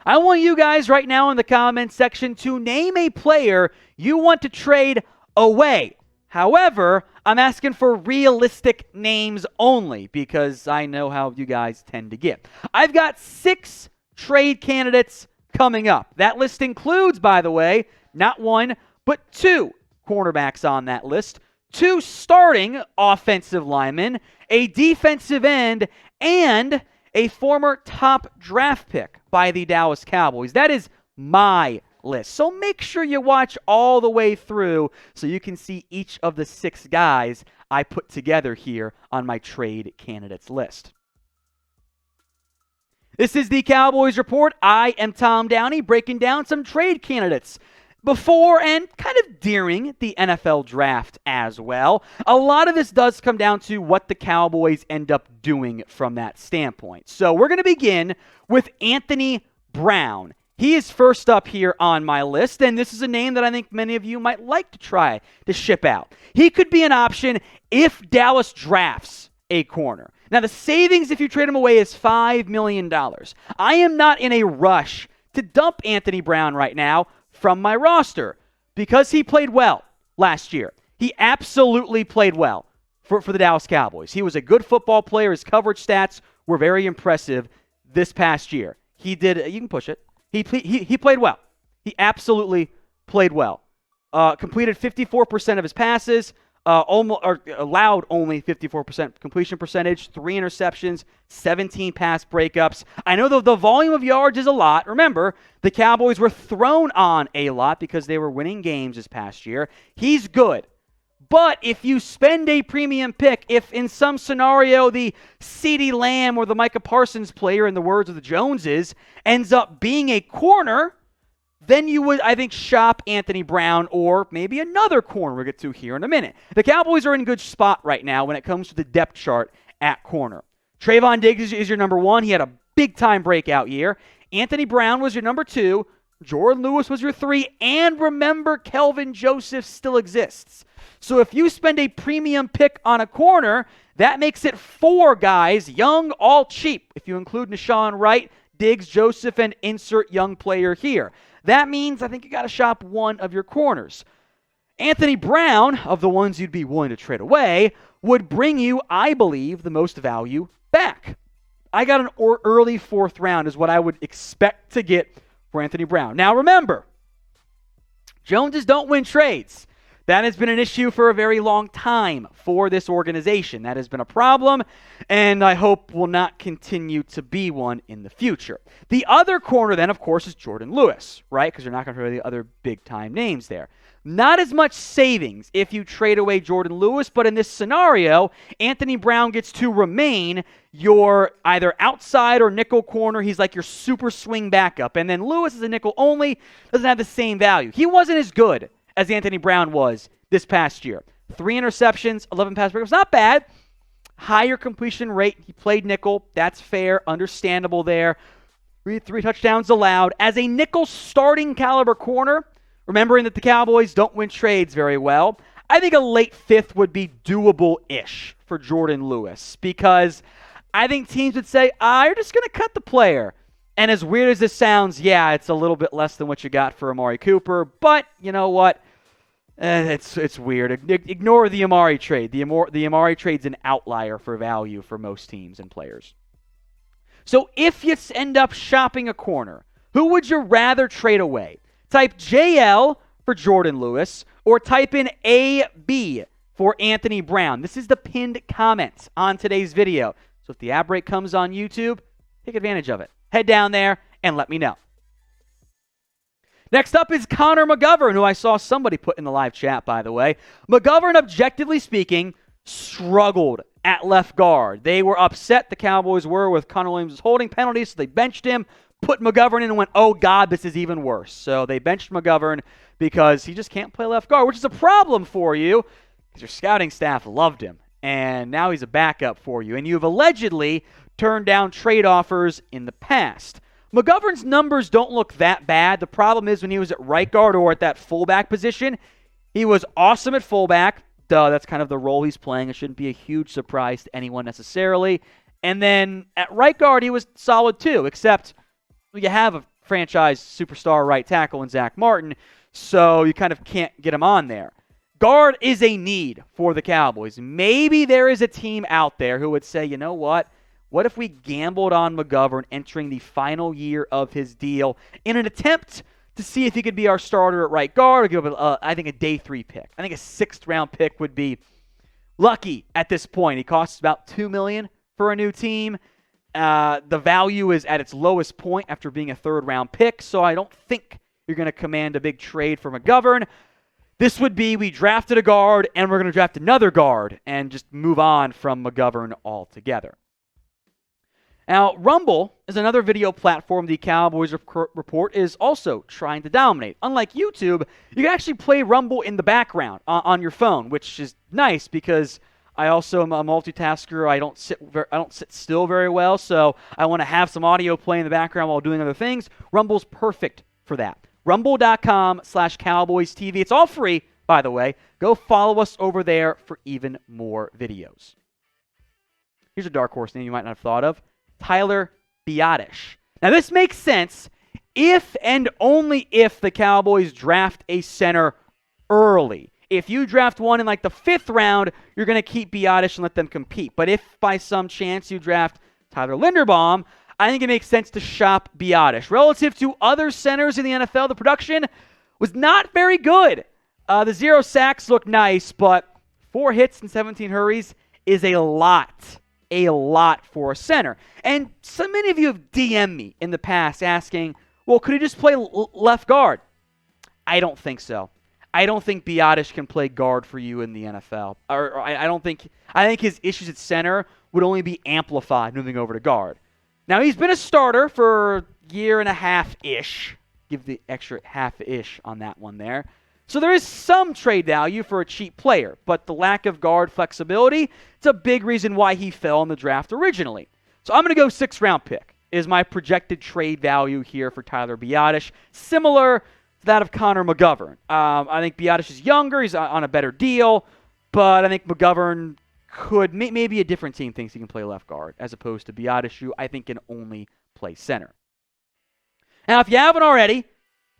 I want you guys right now in the comments section to name a player you want to trade away. However, I'm asking for realistic names only because I know how you guys tend to get. I've got 6 trade candidates coming up. That list includes, by the way, not 1, but 2 cornerbacks on that list, 2 starting offensive linemen, a defensive end, and a former top draft pick by the Dallas Cowboys. That is my list. So make sure you watch all the way through so you can see each of the 6 guys I put together here on my trade candidates list. This is the Cowboys Report. I am Tom Downey, breaking down some trade candidates before and kind of during the NFL draft as well. A lot of this does come down to what the Cowboys end up doing from that standpoint. So we're going to begin with Anthony Brown. He is first up here on my list, and this is a name that I think many of you might like to try to ship out. He could be an option if Dallas drafts a corner. Now, the savings if you trade him away is $5 million. I am not in a rush to dump Anthony Brown right now from my roster because he played well last year. He absolutely played well for the Dallas Cowboys. He was a good football player. His coverage stats were very impressive this past year. He did, you can push it. He played well. He absolutely played well. Completed 54% of his passes, allowed only 54% completion percentage, 3 interceptions, 17 pass breakups. I know the volume of yards is a lot. Remember, the Cowboys were thrown on a lot because they were winning games this past year. He's good. But if you spend a premium pick, if in some scenario the CeeDee Lamb or the Micah Parsons player, in the words of the Joneses, ends up being a corner, then you would, I think, shop Anthony Brown or maybe another corner we'll get to here in a minute. The Cowboys are in a good spot right now when it comes to the depth chart at corner. Trayvon Diggs is your number 1. He had a big-time breakout year. Anthony Brown was your number 2. Jourdan Lewis was your 3. And remember, Kelvin Joseph still exists. So if you spend a premium pick on a corner, that makes it 4 guys, young, all cheap. If you include Nashawn Wright, Diggs, Joseph, and insert young player here. That means I think you got to shop one of your corners. Anthony Brown, of the ones you'd be willing to trade away, would bring you, I believe, the most value back. I got an early 4th round is what I would expect to get for Anthony Brown. Now remember, Joneses don't win trades. That has been an issue for a very long time for this organization. That has been a problem, and I hope will not continue to be one in the future. The other corner then, of course, is Jourdan Lewis, right? Because you're not going to hear the other big-time names there. Not as much savings if you trade away Jourdan Lewis, but in this scenario, Anthony Brown gets to remain your either outside or nickel corner. He's like your super swing backup. And then Lewis is a nickel only, doesn't have the same value. He wasn't as good as Anthony Brown was this past year. 3 interceptions, 11 pass breakups. Not bad. Higher completion rate. He played nickel. That's fair. Understandable there. 3 touchdowns allowed. As a nickel starting caliber corner, remembering that the Cowboys don't win trades very well, I think a late 5th would be doable-ish for Jourdan Lewis because I think teams would say, you're just going to cut the player. And as weird as this sounds, yeah, it's a little bit less than what you got for Amari Cooper, but you know what? It's weird. Ignore the Amari trade. The Amari trade's an outlier for value for most teams and players. So if you end up shopping a corner, who would you rather trade away? Type JL for Jourdan Lewis or type in AB for Anthony Brown. This is the pinned comment on today's video. So if the ad break comes on YouTube, take advantage of it. Head down there and let me know. Next up is Connor McGovern, who I saw somebody put in the live chat, by the way. McGovern, objectively speaking, struggled at left guard. They were upset, the Cowboys were, with Connor Williams' holding penalties, so they benched him, put McGovern in, and went, oh, God, this is even worse. So they benched McGovern because he just can't play left guard, which is a problem for you because your scouting staff loved him, and now he's a backup for you. And you've allegedly turned down trade offers in the past. McGovern's numbers don't look that bad. The problem is when he was at right guard or at that fullback position, he was awesome at fullback. That's kind of the role he's playing. It shouldn't be a huge surprise to anyone necessarily. And then at right guard, he was solid too, except you have a franchise superstar right tackle in Zach Martin, so you kind of can't get him on there. Guard is a need for the Cowboys. Maybe there is a team out there who would say, you know what? What if we gambled on McGovern entering the final year of his deal in an attempt to see if he could be our starter at right guard, or give him, I think, a day 3 pick. I think a 6th-round pick would be lucky at this point. He costs about $2 million for a new team. The value is at its lowest point after being a 3rd-round pick, so I don't think you're going to command a big trade for McGovern. This would be, we drafted a guard, and we're going to draft another guard, and just move on from McGovern altogether. Now, Rumble is another video platform the Cowboys Report is also trying to dominate. Unlike YouTube, you can actually play Rumble in the background on your phone, which is nice because I also am a multitasker. I don't sit still very well, so I want to have some audio play in the background while doing other things. Rumble's perfect for that. Rumble.com/Cowboys TV. It's all free, by the way. Go follow us over there for even more videos. Here's a dark horse name you might not have thought of. Tyler Biadasz. Now, this makes sense if and only if the Cowboys draft a center early. If you draft one in like the 5th round, you're going to keep Biadasz and let them compete. But if by some chance you draft Tyler Linderbaum, I think it makes sense to shop Biadasz. Relative to other centers in the NFL, the production was not very good. The 0 sacks look nice, but 4 hits and 17 hurries is a lot for a center. And so many of you have DM'd me in the past asking, well, could he just play left guard? I don't think so. I don't think Biadasz can play guard for you in the NFL. I think his issues at center would only be amplified moving over to guard. Now, he's been a starter for a year and a half-ish. Give the extra half-ish on that one there. So there is some trade value for a cheap player, but the lack of guard flexibility, it's a big reason why he fell in the draft originally. So I'm going to go 6th-round pick is my projected trade value here for Tyler Biadasz, similar to that of Connor McGovern. I think Biadasz is younger, he's on a better deal, but I think McGovern could, maybe a different team thinks he can play left guard, as opposed to Biadasz, who I think can only play center. Now, if you haven't already,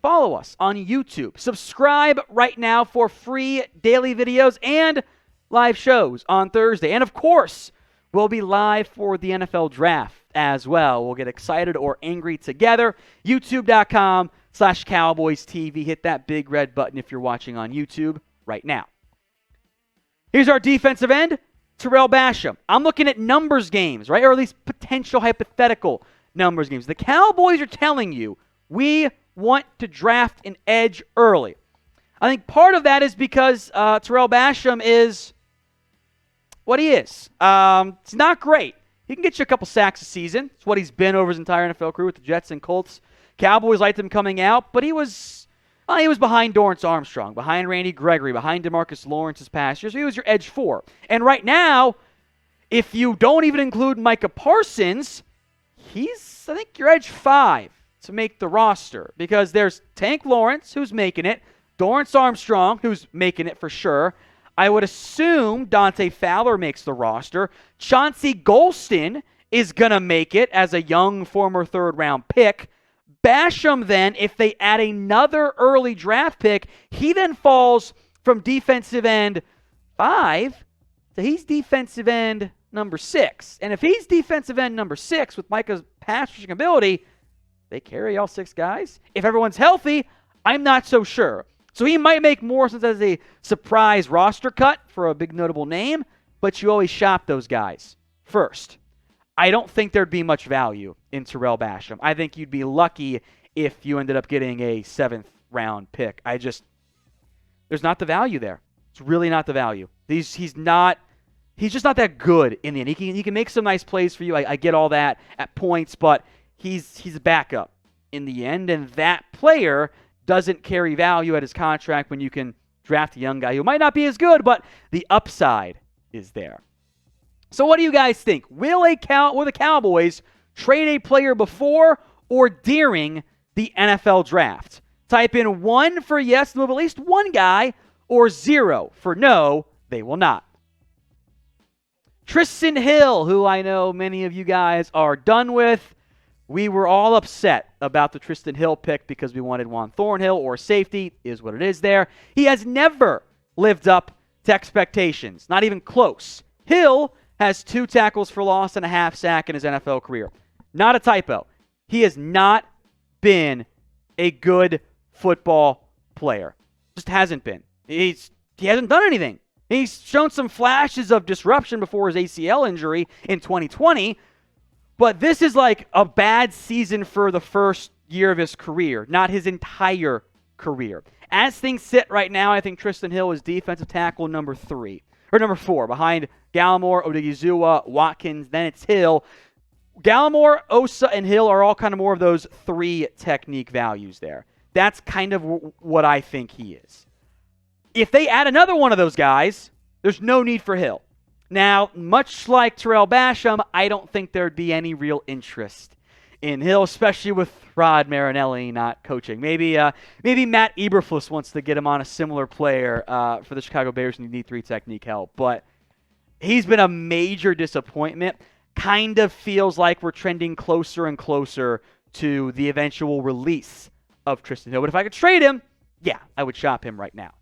follow us on YouTube. Subscribe right now for free daily videos and live shows on Thursday. And of course, we'll be live for the NFL Draft as well. We'll get excited or angry together. YouTube.com/Cowboys TV. Hit that big red button if you're watching on YouTube right now. Here's our defensive end, Tarell Basham. I'm looking at numbers games, right? Or at least potential hypothetical numbers games. The Cowboys are telling you, we want to draft an edge early. I think part of that is because Tarell Basham is what he is. It's not great. He can get you a couple sacks a season. It's what he's been over his entire NFL career with the Jets and Colts. Cowboys liked him coming out, but he was behind Dorrance Armstrong, behind Randy Gregory, behind DeMarcus Lawrence's past year, so he was your edge 4. And right now, if you don't even include Micah Parsons, he's, I think, your edge 5 to make the roster, because there's Tank Lawrence, who's making it, Dorrance Armstrong, who's making it for sure. I would assume Dante Fowler makes the roster. Chauncey Golston is going to make it as a young former 3rd-round pick. Basham then, if they add another early draft pick, he then falls from defensive end 5 to he's defensive end number 6. And if he's defensive end number 6 with Micah's pass rushing ability, they carry all 6 guys. If everyone's healthy, I'm not so sure. So he might make more sense as a surprise roster cut for a big notable name, but you always shop those guys first. I don't think there'd be much value in Tarell Basham. I think you'd be lucky if you ended up getting a 7th-round pick. There's not the value there. It's really not the value. He's just not that good in the end. He can make some nice plays for you. I get all that at points, but he's a backup in the end, and that player doesn't carry value at his contract when you can draft a young guy who might not be as good, but the upside is there. So what do you guys think? Will the Cowboys trade a player before or during the NFL Draft? Type in 1 for yes, move at least one guy, or 0 for no, they will not. Trysten Hill, who I know many of you guys are done with, We were all upset about the Trysten Hill pick because we wanted Juan Thornhill or safety, is what it is there. He has never lived up to expectations, not even close. Hill has 2 tackles for loss and a half sack in his NFL career. Not a typo. He has not been a good football player. Just hasn't been. He hasn't done anything. He's shown some flashes of disruption before his ACL injury in 2020, but this is like a bad season for the first year of his career, not his entire career. As things sit right now, I think Trysten Hill is defensive tackle number 4, behind Gallimore, Odigizua, Watkins, then it's Hill. Gallimore, Osa, and Hill are all kind of more of those 3 technique values there. That's kind of what I think he is. If they add another one of those guys, there's no need for Hill. Now, much like Tarell Basham, I don't think there'd be any real interest in Hill, especially with Rod Marinelli not coaching. Maybe Matt Eberflus wants to get him on a similar player for the Chicago Bears and need 3 technique help. But he's been a major disappointment. Kind of feels like we're trending closer and closer to the eventual release of Trysten Hill. But if I could trade him, yeah, I would shop him right now.